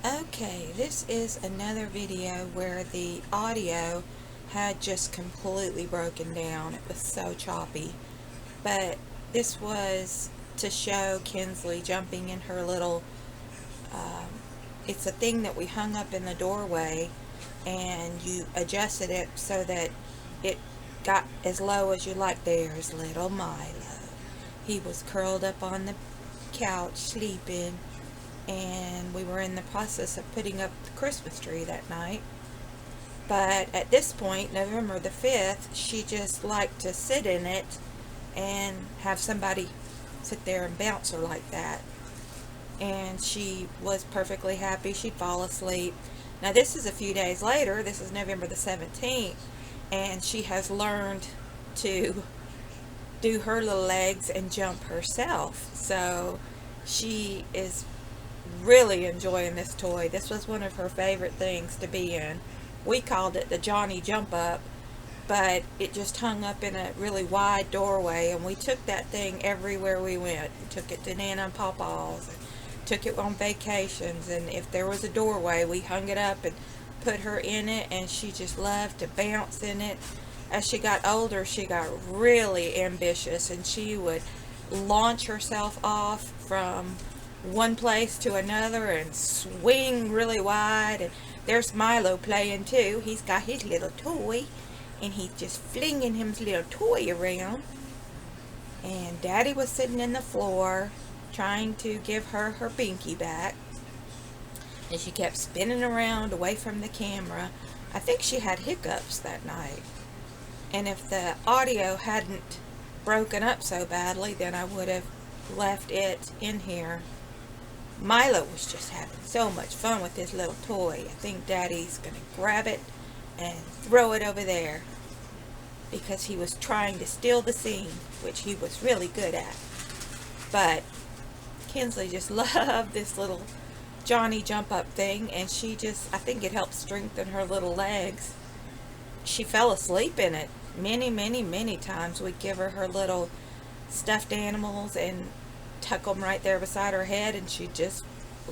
Okay, this is another video where the audio had just completely broken down. It was so choppy. But this was to show Kensley jumping in her little, it's a thing that we hung up in the doorway, and you adjusted it so that it got as low as you like. There's little Milo. He was curled up on the couch sleeping, and we were in the process of putting up the Christmas tree that night. But at this point, November the 5th, she just liked to sit in it and have somebody sit there and bounce her like that. And she was perfectly happy. She'd fall asleep. Now this is a few days later. This is November the 17th, and she has learned to do her little legs and jump herself. So she is really enjoying this toy. This was one of her favorite things to be in. We called it the Johnny Jump Up, but it just hung up in a really wide doorway, and we took that thing everywhere we went. We took it to Nana and Papa's, and took it on vacations, and if there was a doorway, we hung it up and put her in it, and she just loved to bounce in it. As she got older, she got really ambitious, and she would launch herself off from one place to another and swing really wide. And there's Milo playing too. He's got his little toy, and he's just flinging his little toy around. And Daddy was sitting in the floor trying to give her her binky back, and she kept spinning around away from the camera. I think she had hiccups that night, and if the audio hadn't broken up so badly, then I would have left it in here. Milo was just having so much fun with his little toy. I think Daddy's gonna grab it and throw it over there, because he was trying to steal the scene, which he was really good at. But Kensley just loved this little Johnny Jump Up thing, and she just, I think it helped strengthen her little legs. She fell asleep in it many times. We'd give her her little stuffed animals and tuck them right there beside her head, and she'd just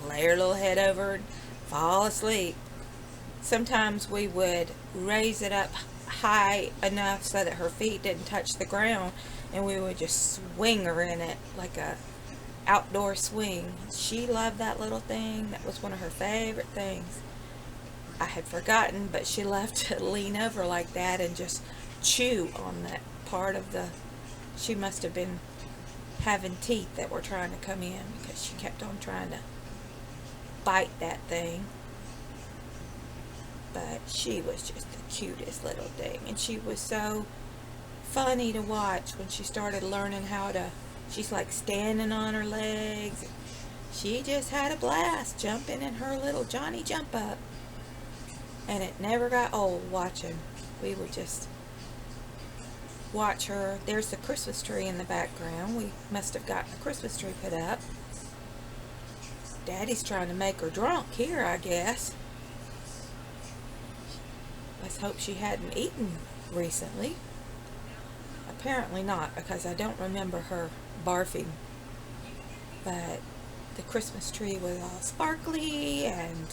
lay her little head over and fall asleep. Sometimes we would raise it up high enough so that her feet didn't touch the ground, and we would just swing her in it like a outdoor swing. She loved that little thing. That was one of her favorite things. I had forgotten, but she loved to lean over like that and just chew on that part of the, she must have been having teeth that were trying to come in, because she kept on trying to bite that thing. But she was just the cutest little thing, and she was so funny to watch when she started learning how to, she's like standing on her legs. She just had a blast jumping in her little Johnny Jump Up, and it never got old watching. We would just watch her. There's the Christmas tree in the background. We must have gotten the Christmas tree put up. Daddy's trying to make her drunk here, I guess. Let's hope she hadn't eaten recently. Apparently not, because I don't remember her barfing. But the Christmas tree was all sparkly, and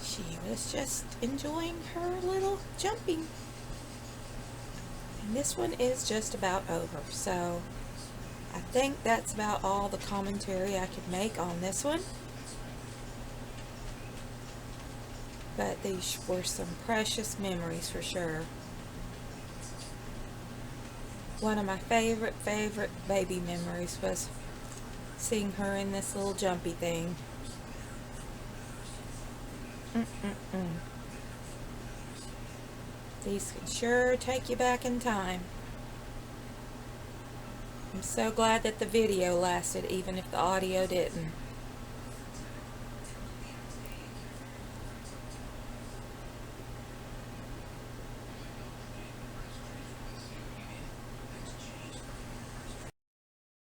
she was just enjoying her little jumping. And this one is just about over, so I think that's about all the commentary I could make on this one. But these were some precious memories for sure. One of my favorite baby memories was seeing her in this little jumpy thing. These can sure take you back in time. I'm so glad that the video lasted, even if the audio didn't.